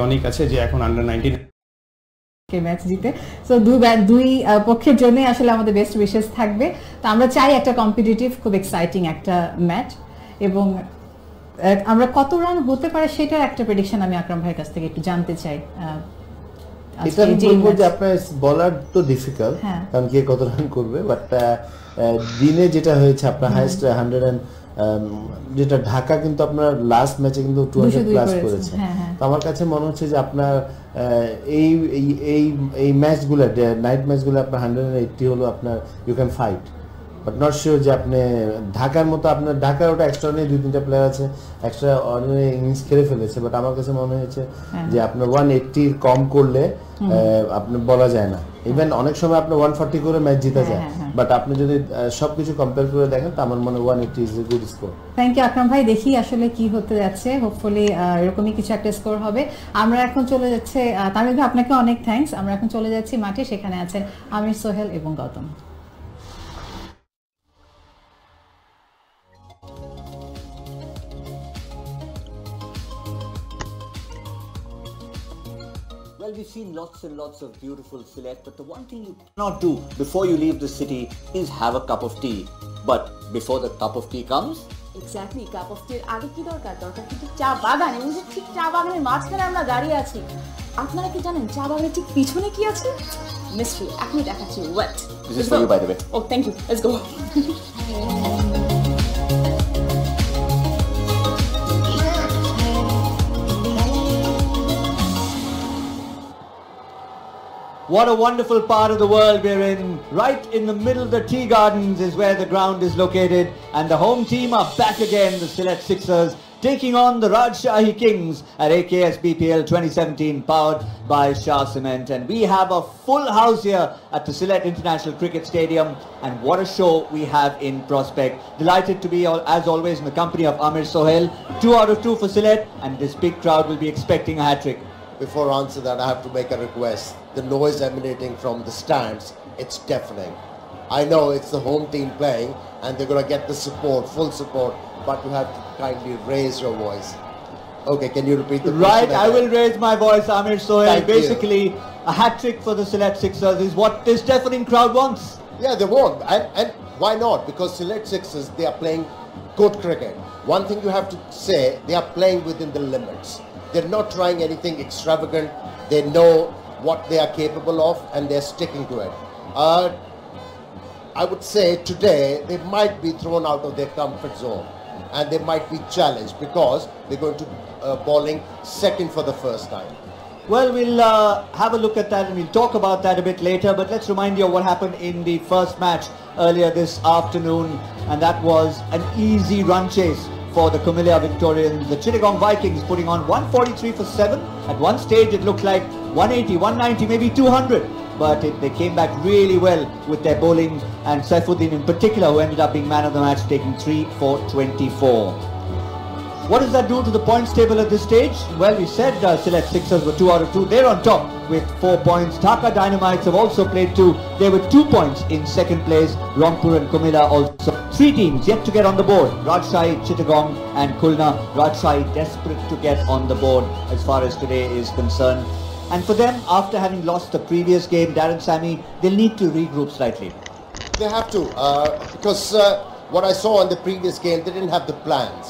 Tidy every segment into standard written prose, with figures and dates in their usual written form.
অনেক আছে যে এখন আন্ডার 19 কে ম্যাচ জিতে। সো দুই পক্ষের জন্য আসলে আমাদের বেস্ট উইশেস থাকবে। তো আমরা চাই একটা কম্পিটিটিভ খুব এক্সাইটিং একটা ম্যাচ, এবং আমরা কত রান হতে পারে সেটার একটা প্রেডিকশন আমি আকরাম ভাইয়ের কাছ থেকে একটু জানতে চাই। এটা আমি বলবো যে আপনার বলার তো ডিফিকাল্ট, কারণ কে কত রান করবে, বাট দিনে যেটা হয়েছে আপনার হাইয়েস্ট 100 যেটা ঢাকা কিন্তু আপনার লাস্ট ম্যাচে কিন্তু 200 প্লাস করেছে। তো আমার কাছে মনে হচ্ছে যে আপনার এই এই এই ম্যাচগুলো নাইট ম্যাচগুলো আপনার 180 হলো আপনার you can fight, but not sure যে আপনি ঢাকার মতো আপনার ঢাকার ওটা এক্সট্রা নিয়ে 2-3টা প্লেয়ার আছে এক্সট্রা অর্ডিনারি ইনিংস খেলে ফেলেছে, বাট আমার কাছে মনে হয়েছে যে আপনার 180 কম করলে আপনি বলা যায় না। ইভেন অনেক সময় আপনার 140 করে ম্যাচ জিতা যায়, বাট আপনি যদি সবকিছু কম্পেয়ার করে দেখেন তো আমার মনে হয় 180 is a good score. Thank you Akram ভাই। দেখি আসলে কি হতে যাচ্ছে, হোপফুলি এরকমই কিছু একটা স্কোর হবে। আমরা এখন চলে যাচ্ছে তামিল ভাই, আপনাকে অনেক থ্যাঙ্কস। আমরা এখন চলে যাচ্ছি মাঠে, সেখানে আছেন আমির, সোহেল এবং Gautam. Well, we've seen lots and lots of beautiful silet, but the one thing you cannot do before you leave the city is have a cup of tea. But before the cup of tea comes, exactly, cup of টির আগে কি দরকার কিন্তু চা বাগান, এবং যে ঠিক চা বাগানের মাঝখানে আমরা দাঁড়িয়ে আছি। আপনারা কি জানেন চা বাগানের ঠিক পিছনে কি আছে? মিস্ট্রি, এখনই দেখাচ্ছি। Wait, this is for you by the way. Oh, thank you. Let's go. What a wonderful part of the world we're in. Right in the middle of the tea gardens is where the ground is located, and the home team are back again, the Silet Sixers, taking on the Rajshai Kings at AKS BPL 2017, powered by Shah Cement. And we have a full house here at the Silet International Cricket Stadium, and what a show we have in prospect. Delighted to be, as always, in the company of Amir, Sohail. 2 out of 2 for Silet, and this big crowd will be expecting a hat-trick. Before I answer that, I have to make a request. The noise emanating from the stands, it's deafening. I know it's the home team playing and they're going to get the support, full support, but you have to kindly raise your voice. Okay, can you repeat the question? Right, I will raise my voice, Amir Sohail. Thank Basically, a hat-trick for the Silet Sixers is what this deafening crowd wants. Yeah, they won't. And why not? Because Silet Sixers, they are playing good cricket. One thing you have to say, they are playing within the limits. They're not trying anything extravagant. They know what they are capable of and they're sticking to it. I would say today they might be thrown out of their comfort zone and they might be challenged because they're going to bowling second for the first time. Well, we'll have a look at that and we'll talk about that a bit later, but let's remind you of what happened in the first match earlier this afternoon, and that was an easy run chase for the Kumilia Victorians. The Chittagong Vikings putting on 143 for 7. At one stage it looked like 180, 190, maybe 200. But they came back really well with their bowling, and Saifuddin in particular, who ended up being man of the match, taking 3 for 24. What does that do to the points table at this stage? Well, we said Silet Sixers were 2 out of 2. They're on top with 4 points. Dhaka Dynamites have also played 2. They were 2 points in second place. Rangpur and Kumila also. 3 teams yet to get on the board. Rajshai, Chittagong and Khulna. Rajshai desperate to get on the board as far as today is concerned. And for them, after having lost the previous game, Darren Sammy, they'll need to regroup slightly. They have to, because what I saw in the previous game, they didn't have the plans.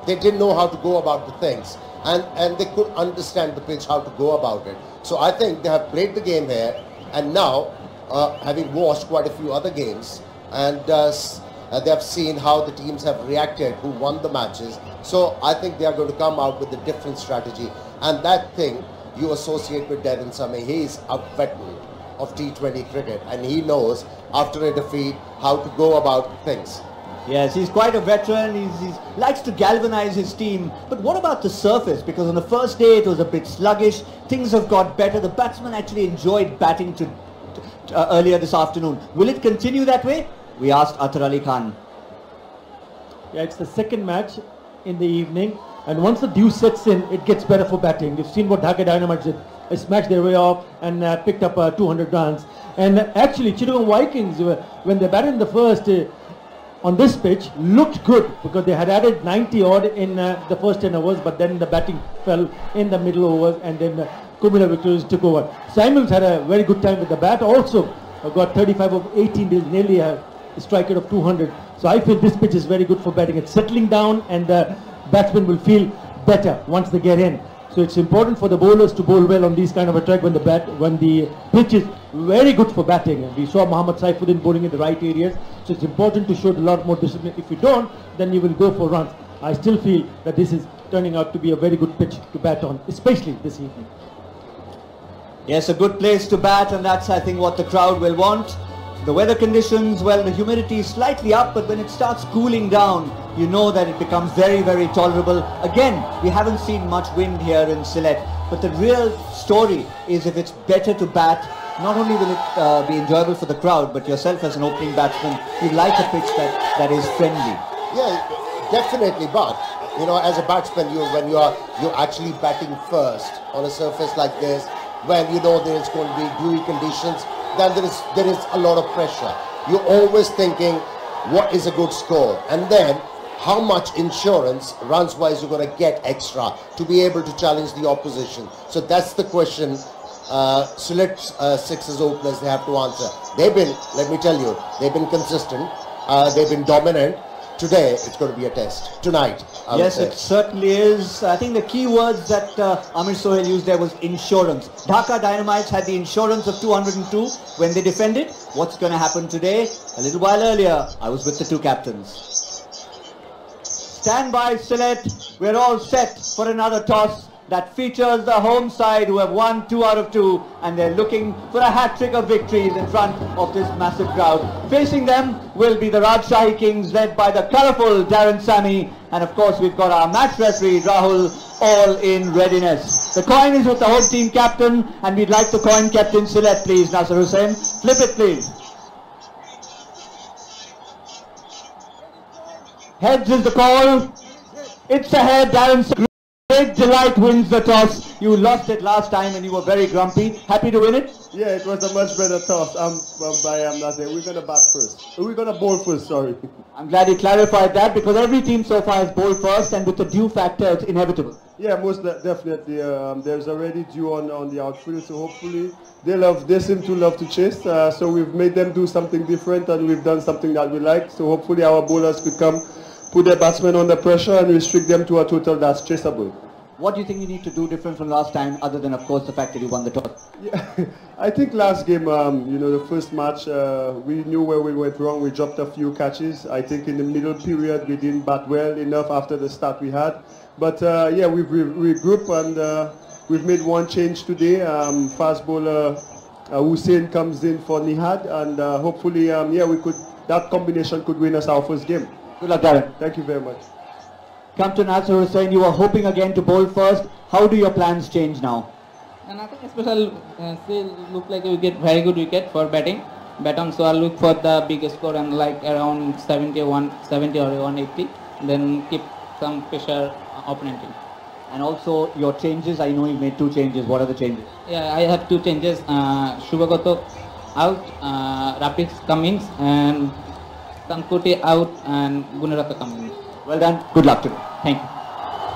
They didn't know how to go about the things, and they could understand the pitch, how to go about it. So I think they have played the game here, and now, having watched quite a few other games, and they have seen how the teams have reacted, who won the matches. So I think they are going to come out with a different strategy, and that thing you associate with Darren Sammy. He is a veteran of T20 cricket, and he knows after a defeat how to go about things. Yes, he's quite a veteran. He likes to galvanize his team. But what about the surface? Because on the first day it was a bit sluggish. Things have got better. The batsmen actually enjoyed batting earlier this afternoon. Will it continue that way? We asked Athar Ali Khan. Yeah, it's the second match in the evening, and once the dew sets in, it gets better for batting. You've seen what Dhaka Dynamites did. They smashed their way off and picked up 200 runs. And actually, Chittagong Vikings, when they batted in the first, on this pitch looked good because they had added 90 odd in the first 10 overs, but then the batting fell in the middle overs and then Kumila Victorious took over. Samuels had a very good time with the bat, also got 35 of 18, nearly a strike rate of 200. So I feel this pitch is very good for batting. It's settling down and the batsmen will feel better once they get in. So it's important for the bowlers to bowl well on these kind of a track when the pitch is very good for batting. We saw Mohammad Saifuddin bowling in the right areas. So it's important to show a lot more discipline. If you don't, then you will go for runs. I still feel that this is turning out to be a very good pitch to bat on, especially this evening. Yes, a good place to bat, and that's, I think, what the crowd will want. The weather conditions, well, the humidity is slightly up, but when it starts cooling down, you know that it becomes very, very tolerable. Again, we haven't seen much wind here in Silet, but the real story is if it's better to bat, not only will it be enjoyable for the crowd, but yourself as an opening batsman, you like a pitch that is friendly. Yeah, definitely, but you know, as a batsman, when you're actually batting first on a surface like this, when you know there's going to be dewy conditions, then there is a lot of pressure. You're always thinking, what is a good score? And then, how much insurance, runs-wise, you're going to get extra to be able to challenge the opposition. So that's the question Silet Sixers openers, they have to answer. They've been, let me tell you, they've been consistent, they've been dominant. Today, it's going to be a test. Tonight, yes, it certainly is. I think the key words that Amir Sohail used there was insurance. Dhaka Dynamites had the insurance of 202 when they defended. What's going to happen today? A little while earlier, I was with the two captains. Stand by, Silet. We're all set for another toss that features the home side who have won 2 out of 2, and they're looking for a hat-trick of victories in front of this massive crowd. Facing them will be the Rajshai Kings, led by the colourful Darren Sammy, and of course we've got our match referee Rahul, all in readiness. The coin is with the home team captain, and we'd like the coin captain Silet, please, Nasser Hussain. Flip it, please. Heads is the call. It's a head, Darren Sammy. Great Delight wins the toss. You lost it last time and you were very grumpy. Happy to win it? Yeah, it was a much better toss. We're going to bat first. We're going to bowl first, sorry. I'm glad you clarified that, because every team so far has bowled first, and with the dew factor, it's inevitable. Yeah, most definitely. There's already dew on the outfield, so hopefully they seem to love to chase. So we've made them do something different, and we've done something that we like. So hopefully our bowlers could come, put their batsmen under pressure and restrict them to a total that's chaseable. What do you think you need to do different from last time, other than, of course, the fact that you won the toss? Yeah, I think last game, the first match, we knew where we went wrong. We dropped a few catches. I think in the middle period, we didn't bat well enough after the start we had. But yeah, we've regrouped, and we've made one change today. Fast bowler Hussain comes in for Nihad, and hopefully, that combination could win us our first game. Good luck, Darren. Thank you very much. Come to Nasser Hussain. You were hoping again to bowl first. How do your plans change now? Nothing special. Still look like a wicket, very good wicket for batting. So I'll look for the biggest score and like around 70 or 180. Then keep some pressure opponent team. And also your changes. I know you made 2 changes. What are the changes? Yeah, I have 2 changes. Shubhagato out, Rapid Cummins, and Sankuti out, and Gunaratha Cummins. Well done. Good luck today. Thank you.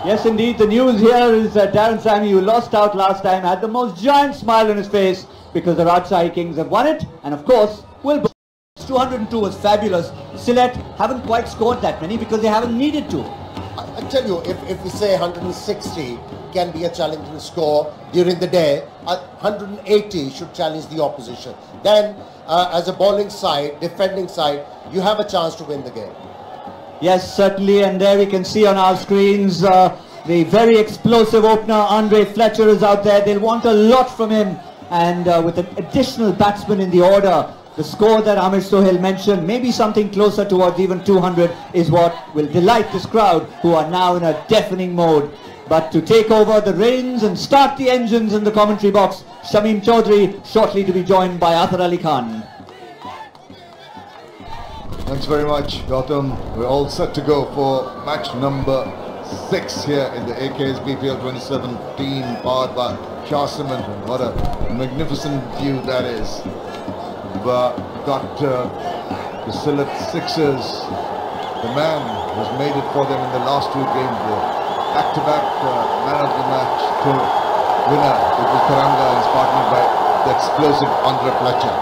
Yes, indeed. The news here is that Darren Sammy, who lost out last time, had the most giant smile on his face because the Rajshai Kings have won it, and of course will. 202 was fabulous. Silet haven't quite scored that many because they haven't needed to. I tell you, if we say 160 can be a challenging score during the day, 180 should challenge the opposition. Then, as a bowling side, defending side, you have a chance to win the game. Yes, certainly, and there we can see on our screens the very explosive opener Andre Fletcher is out there. They'll want a lot from him, and with an additional batsman in the order, the score that Amir Sohail mentioned, maybe something closer towards even 200, is what will delight this crowd, who are now in a deafening mode. But to take over the reins and start the engines in the commentary box, Shamim Chaudhry, shortly to be joined by Athar Ali Khan. Thanks very much, Gautam. We're all set to go for match number 6 here in the AK's BPL 2017, powered by Shah Cement. What a magnificent view that is. We've got the Silet Sixers the man who's made it for them in the last two games. Back-to-back man of the match winner, Upul Tharanga, is partnered by the explosive Andhra Fletcher.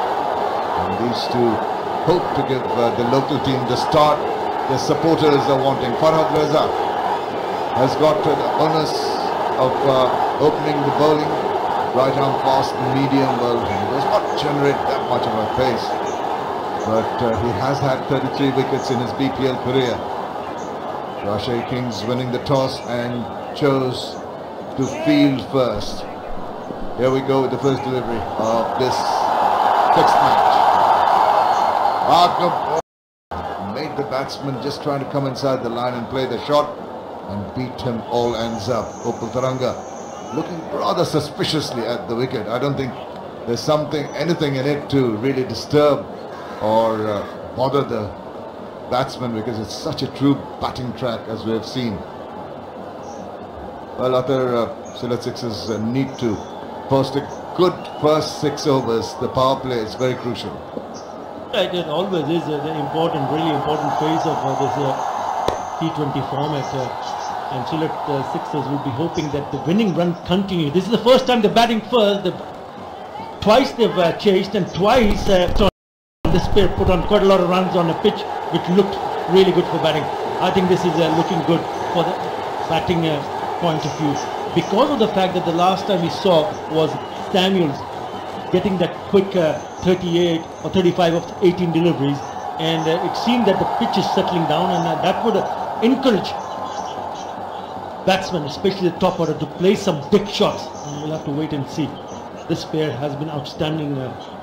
And these two hope to give the local team the start their supporters are wanting. Farhad Reza has got the onus of opening the bowling. Right arm fast, medium, well, he does not generate that much of a pace. But he has had 33 wickets in his BPL career. Rajshai Kings winning the toss and chose to field first. Here we go with the first delivery of this fixed match. Made the batsman just trying to come inside the line and play the shot and beat him all ends up. Upul Tharanga looking rather suspiciously at the wicket. I don't think there's anything in it to really disturb or bother the batsman, because it's such a true batting track as we have seen. Well, other Silet Sixers need to post a good first 6 overs. The power play is very crucial. Right, it always is an important, really important phase of this T20 format. And Silet Sixers will be hoping that the winning run continue. This is the first time they're batting first. Twice they've chased, and twice this pair put on quite a lot of runs on a pitch which looked really good for batting. I think this is looking good for the batting point of view, because of the fact that the last time we saw was Samuels getting that quick 38 or 35 of 18 deliveries, and it seemed that the pitch is settling down, and that would encourage batsmen, especially the top order, to play some big shots. And we'll have to wait and see. This pair has been outstanding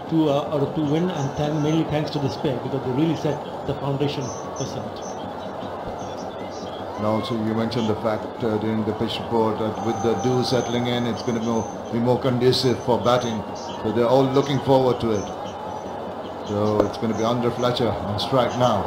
2 out of 2 win, and mainly thanks to this pair, because they really set the foundation for Silet. And also you mentioned the fact during the pitch report that with the dew settling in, it's going to be more conducive for batting. So they're all looking forward to it. So it's going to be Andhra Fletcher on strike now.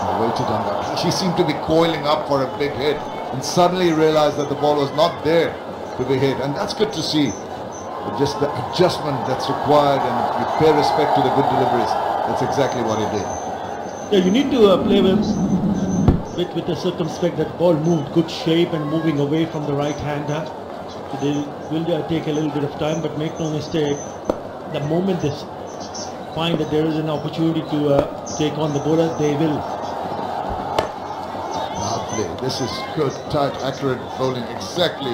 I waited on that. She seemed to be coiling up for a big hit and suddenly realized that the ball was not there to be hit. And that's good to see. But just the adjustment that's required, and you pay respect to the good deliveries. That's exactly what he did. Yeah, you need to play with the circumspect that ball moved good shape and moving away from the right hander. So they will take a little bit of time, but make no mistake, the moment they find that there is an opportunity to take on the bowler, they will. Lovely. This is good, tight, accurate bowling. Exactly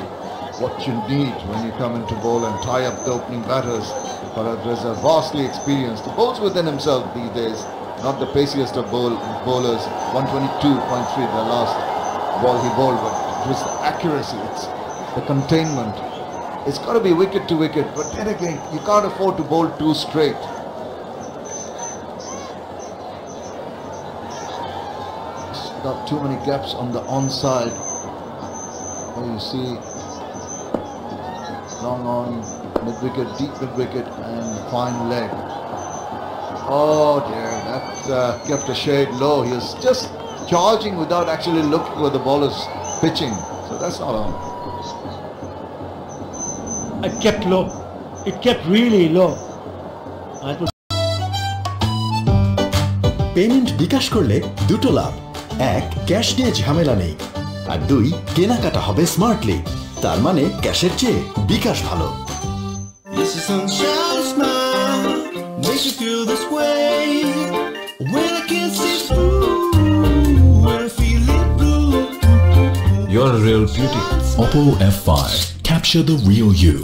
what you need when you come into bowl and tie up the opening batters. Farhad Reza, vastly experienced. He bowls within himself these days. Not the paciest of bowlers. 122.3 the last ball he bowled, but it was the accuracy, it's the containment. It's got to be wicket to wicket, but then again, you can't afford to bowl 2 straight. It's got too many gaps on the onside. There you see long on, mid-wicket, deep mid-wicket, and fine leg. Oh dear, that kept a shade low. He was just charging without actually looking where the ball is pitching. So that's not on. It kept low. It kept really low. Payment bKash করলে দুটো লাভ, 1 cash নিয়ে ঝামেলা নেই, আর 2 কেনাকাটা হবে smartly. তার মানে ক্যাশের চেয়ে বিকাশ ভালো। You're a real beauty. Oppo F5. Capture the real you.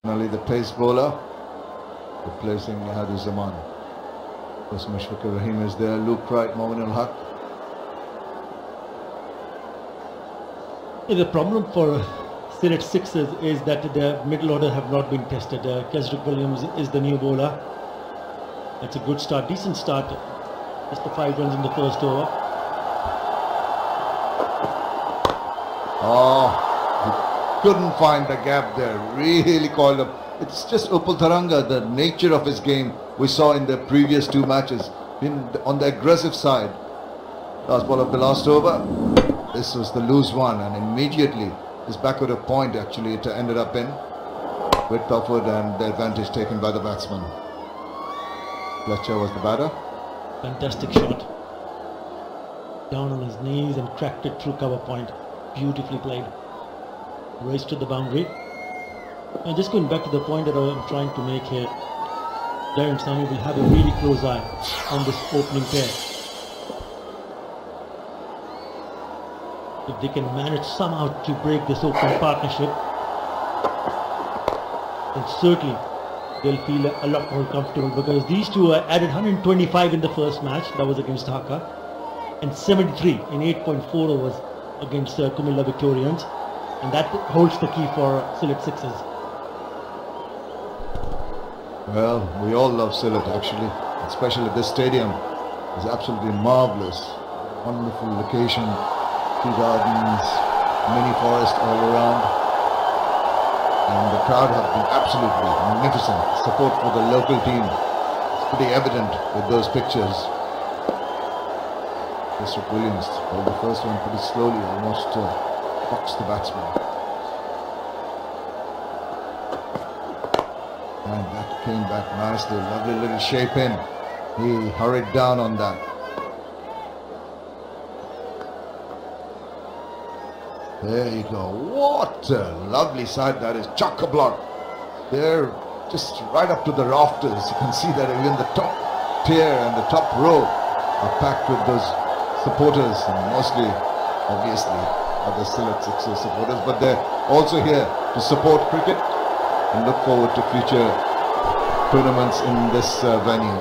Finally, the pace bowler replacing Hadi Zaman. Mashfiqur Rahim is there. Luke Wright, Momin ul Haq. The problem for Silet Sixers is that the middle order have not been tested. Kesrick Williams is the new bowler. That's a good start, decent start. Just the 5 runs in the first over. Oh, he couldn't find the gap there. Really coiled up. It's just Upul Tharanga, the nature of his game we saw in the previous 2 matches. On the aggressive side. Last ball of the last over. This was the loose one, and immediately his backward of point actually it ended up in width offered and the advantage taken by the batsman. Fletcher was the batter. Fantastic shot. Down on his knees and cracked it through cover point. Beautifully played. Race to the boundary. And just going back to the point that I'm trying to make here, Darren Sami will have a really close eye on this opening pair. If they can manage somehow to break this opening partnership, then certainly they'll feel a lot more comfortable, because these two added 125 in the first match, that was against Dhaka, and 73 in 8.4 overs against Kumilla Victorians, and that holds the key for Silet Sixers. Well, we all love Silet actually, especially this stadium is absolutely marvellous. Wonderful location, tea gardens, mini forest all around, and the crowd have been absolutely magnificent. Support for the local team is pretty evident with those pictures. Mr. Williams bowled the first one pretty slowly, almost boxed the batsman. And that came back nicely, lovely little shape in. He hurried down on that. There you go. What a lovely sight that is. Chock-a-block. They're just right up to the rafters. You can see that even the top tier and the top row are packed with those supporters, and mostly, obviously, are the Silet Sixers supporters, but they're also here to support cricket and look forward to future tournaments in this venue.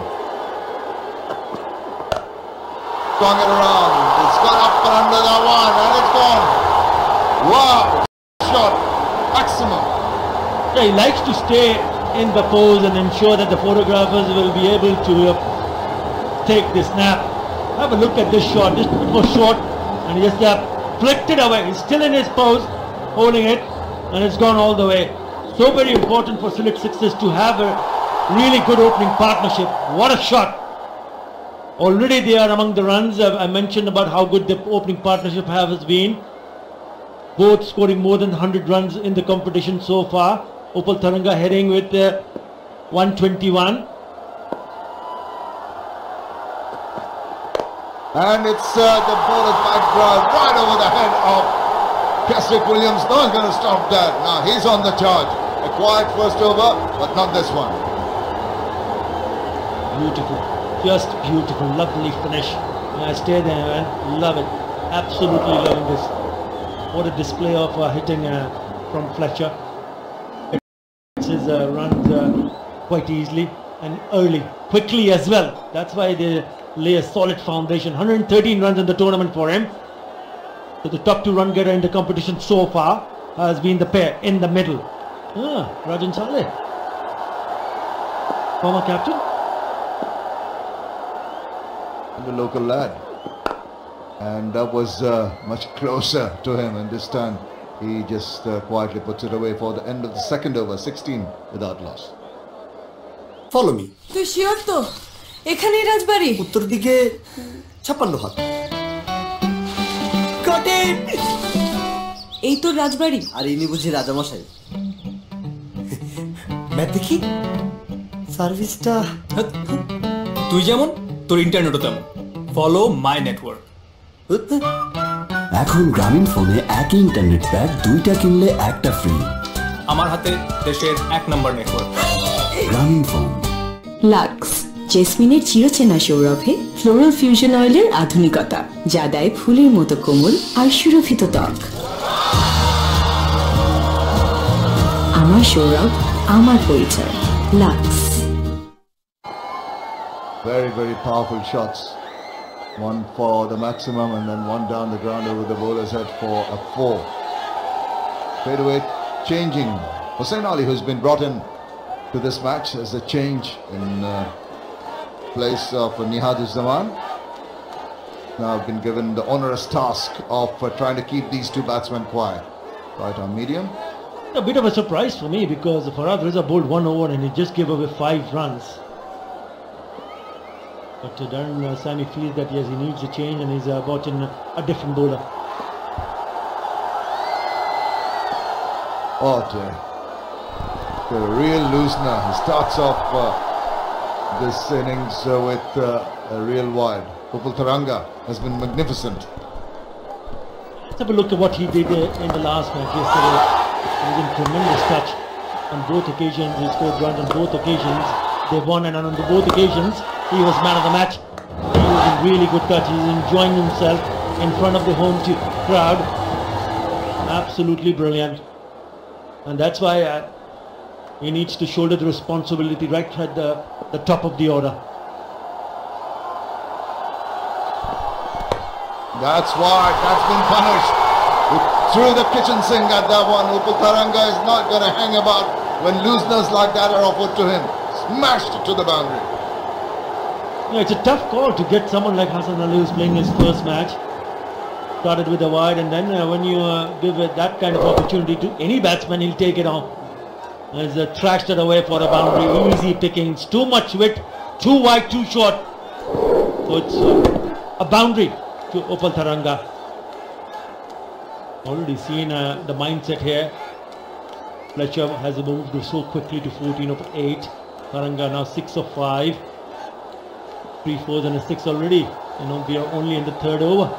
Swung it around. It's gone up and under that one, and it's gone. Wow! Shot. Maximum. Yeah, he likes to stay in the pose and ensure that the photographers will be able to take this snap. Have a look at this shot. Just a bit more short, and he just flicked it away. He's still in his pose, holding it, and it's gone all the way. So very important for Silet Sixers to have a really good opening partnership. What a shot! Already they are among the runs. I mentioned about how good the opening partnership has been. Both scoring more than 100 runs in the competition so far. Opal Taranga heading with 121. And it's the bowler's back drive right over the head of Keswick Williams. No one's going to stop that. Now he's on the charge. A quiet first over, but not this one. Beautiful. Just beautiful. Lovely finish. I stay there and love it. Absolutely loving this. What a display of hitting from Fletcher. His runs quite easily and early, quickly as well. That's why they lay a solid foundation. 113 runs in the tournament for him. So the top two run getter in the competition so far has been the pair in the middle. Rajan Saleh, former captain. The local lad. And that was much closer to him, and this time he just quietly puts it away for the end of the second over, 16 without loss. Follow me. তুই sure তো এখানেই রাজবাড়ি? উত্তর দিকে 56 হাত। কটে এই তো রাজবাড়ি। আর ইনি বুঝি রাজামশাই। ম্যাপ দেখি সার্ভিসটা তুই যেমন তোর ইন্টারনেটও তেমন। Follow my network. এখন গ্রামীণ ফোনে একই ইন্টারনেট প্যাক, দুইটা কিনলে একটা ফ্রি। আমার হাতে দেশের 1 নম্বর নেটওয়ার্ক। গ্রামীণ ফোন। লাক্স জেসমিনের চিরচেনা সৌরভে ফ্লোরাল ফিউশন অয়েলের আধুনিকতা, যা দেয় ফুলের মতো কোমল আর সুরভিত ত্বক। আমার সৌরভ, আমার পরিচয়। Lux. Very, very powerful shots. One for the maximum and then one down the ground over the bowler's head for a 4. Fadeaway changing. Hussain Ali, who's been brought in to this match as a change in place of Nihad-uz-Zaman. Now been given the onerous task of trying to keep these two batsmen quiet. Right on medium. A bit of a surprise for me, because Farhad Reza bowled 1 over and he just gave away 5 runs. But Darren Sami feels that yes, he needs a change, and he's brought in a different bowler. Oh dear. The real loosener. He starts off this innings with a real wide. Upul Tharanga has been magnificent. Let's have a look at what he did in the last match yesterday. He was in tremendous touch on both occasions. He scored runs on both occasions. They won, and on both occasions he was man of the match. He was in really good touch. He's enjoying himself in front of the home crowd. Absolutely brilliant, and that's why he needs to shoulder the responsibility right at the top of the order. That's why that's been punished. He threw the kitchen sink at that one. Upul Tharanga is not going to hang about when looseners like that are offered to him. Smashed it to the boundary. Yeah, it's a tough call to get someone like Hassan Ali who's playing his first match. Started with a wide, and then when you give that kind of opportunity to any batsman, he'll take it on. He's trashed it away for a boundary. Easy pickings, too much width, too wide, too short. So it's a boundary to Upul Tharanga. Already seen the mindset here. Fletcher has moved so quickly to 14 of 8. Tharanga now 6 of 5. 3 4s and a 6 already. We are only in the third over.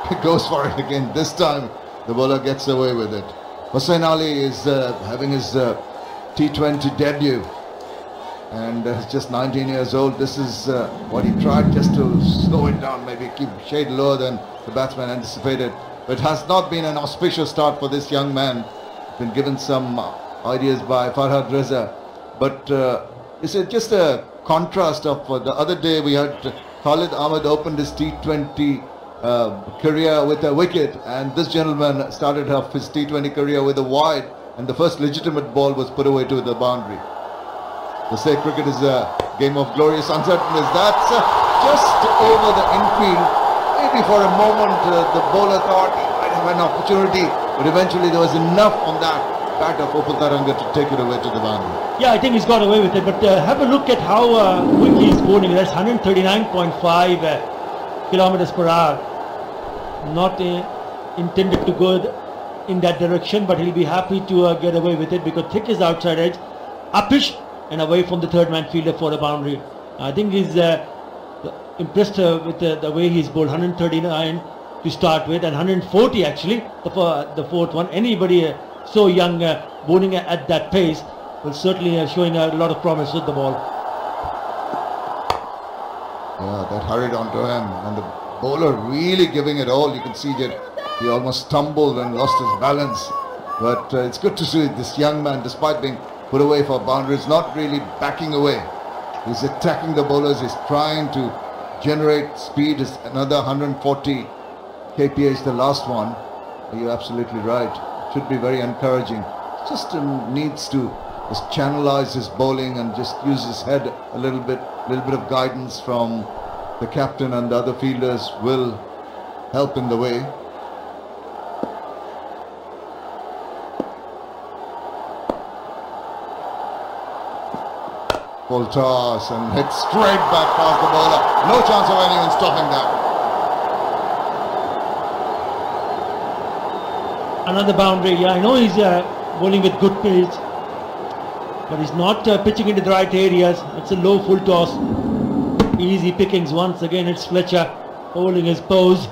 He goes for it again. This time the bowler gets away with it. Hussain Ali is having his T20 debut, and he's just 19 years old. This is what he tried, just to slow it down, maybe keep shade lower than the batsman anticipated. But it has not been an auspicious start for this young man. Been given some ideas by Farhad Reza, but it's just a contrast of the other day we had Khalid Ahmed opened his T20 career with a wicket, and this gentleman started off his T20 career with a wide, and the first legitimate ball was put away to the boundary. They say cricket is a game of glorious uncertainties. That's just over the infield. Maybe for a moment the bowler thought he might have an opportunity, but eventually there was enough on that bat of Upul Tharanga to take it away to the boundary. Yeah, I think he's got away with it, but have a look at how quickly he's bowling. That's 139.5 kilometers per hour. Not intended to go in that direction, but he'll be happy to get away with it because thick is outside edge, upish and away from the third man fielder for a boundary. I think he's impressed with the way he's bowled. 139 to start with, and 140 actually the fourth one. Anybody so young bowling at that pace will certainly showing a lot of promise with the ball. Yeah, that hurried onto him, and the bowler really giving it all. You can see that he almost stumbled and lost his balance, but it's good to see this young man, despite being put away for boundaries, not really backing away. He's attacking the bowlers. He's trying to generate speed. It's another 140 kph, the last one. You're absolutely right. Should be very encouraging. Just needs to just channelize his bowling and just use his head a little bit of guidance from the captain and the other fielders will help in the way. Full toss and hit straight back past the bowler. No chance of anyone stopping that. Another boundary. Yeah, I know he's bowling with good pace, but he's not pitching into the right areas. It's a low full toss. Easy pickings once again. It's Fletcher holding his pose.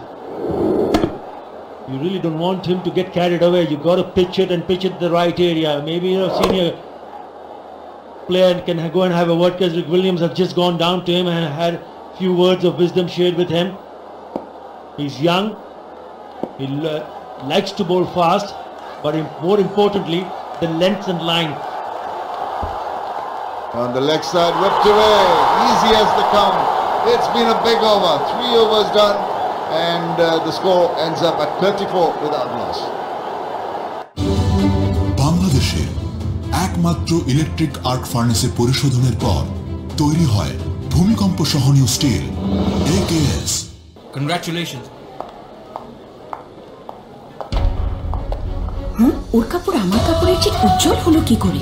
You really don't want him to get carried away. You got to pitch it and pitch it the right area. Maybe senior player can go and have a word, because Rick Williams has just gone down to him and had a few words of wisdom shared with him. He's young. He likes to bowl fast, but more importantly, the length and line. On the leg side, whipped away, easy as they come. It's been a big over, 3 overs done, and the score ends up at 34 without loss. বাংলাদেশে একমাত্র electric arc ফার্নেসে পরিশোধনের পর তৈরি হয় ভূমিকম্প সহনীয় still AKS। Congratulations. ওর কাপড় আমার কাপড়ের ঠিক উজ্জ্বল হলো কি করে?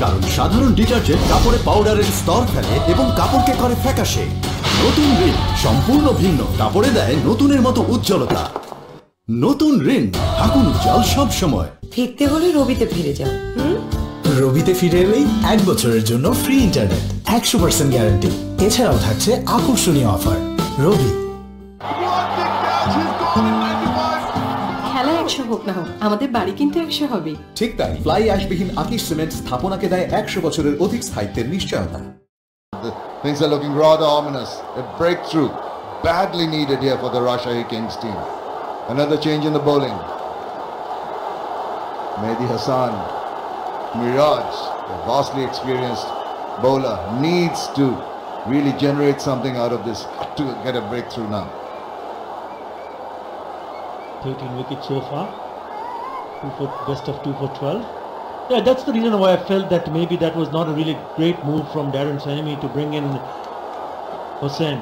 কারণ সাধারণ ডিটারজেন্ট কাপড়ে পাউডারের স্তর ফেলে এবং কাপড়কে করে ফ্যাকাশে। নতুন রিন সম্পূর্ণ ভিন্ন, কাপড়ে দেয় নতুনের মতো উজ্জ্বলতা। নতুন রিন ঢাকুন উজ্জ্বল সব সময়। ফিরতে হলে রবিতে ফিরে যাও। রবিতে ফিরে এলেই 1 বছরের জন্য ফ্রি ইন্টারনেট, 100% গ্যারান্টি। এছাড়াও থাকছে আকর্ষণীয় অফার। রবি। খেলা 100 হোক না হোক, আমাদের বাড়ি কিন্তু 100 হবে। ঠিক তাই, ফ্লাই অ্যাশবিহীন আকিশ সিমেন্ট স্থাপনাকে দেয় 100 বছরের অধিক স্থায়িত্বের নিশ্চয়তা। Things are looking rather ominous. A breakthrough badly needed here for the Rajshai Kings team. Another change in the bowling. Mehdi Hassan, Miraj, a vastly experienced bowler, needs to really generate something out of this to get a breakthrough now. 13 wickets so far. Best of 2 for 12. Yeah, that's the reason why I felt that maybe that was not a really great move from Darren Sanemi to bring in Hussain.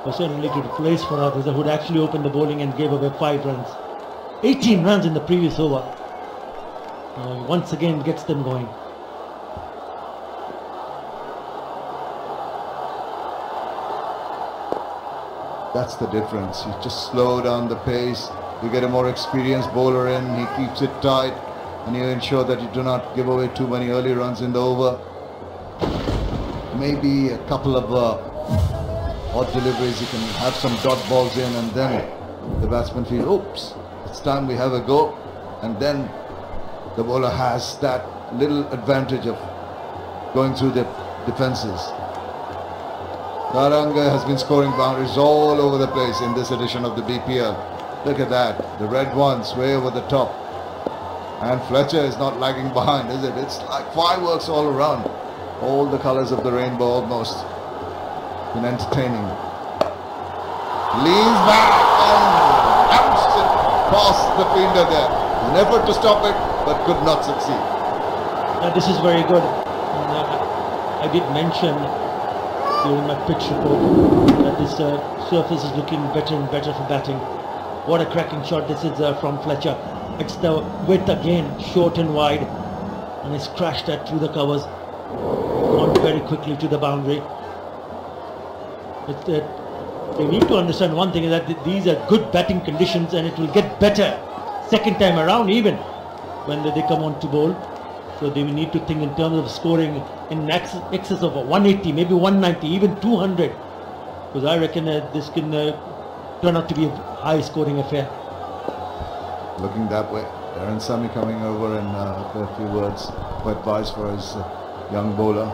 Hussain really to replace Farhad Rizza, who had actually opened the bowling and gave away 5 runs. 18 runs in the previous over. Once again gets them going. That's the difference. You just slow down the pace. You get a more experienced bowler in. He keeps it tight, and you ensure that you do not give away too many early runs in the over. Maybe a couple of odd deliveries. You can have some dot balls in, and then the batsman feels, oops, it's time we have a go. And then the bowler has that little advantage of going through the defences. Naranga has been scoring boundaries all over the place in this edition of the BPL. Look at that, the red ones way over the top. And Fletcher is not lagging behind, is it? It's like fireworks all around. All the colours of the rainbow almost. Been entertaining. Leans back and bounced it past the fielder there. An effort to stop it, but could not succeed. This is very good. I did mention during my pitch report that this surface is looking better and better for batting. What a cracking shot this is from Fletcher. It's the width again, short and wide, and it's crashed that through the covers, gone very quickly to the boundary. You need to understand one thing, is that these are good batting conditions, and it will get better second time around even when they come on to bowl. So they will need to think in terms of scoring in excess of 180, maybe 190, even 200, because I reckon this can turn out to be a high scoring affair. Looking that way. Darren Sami coming over and a few words of advice for his young bowler.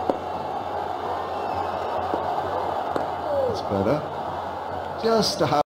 That's better. Just to have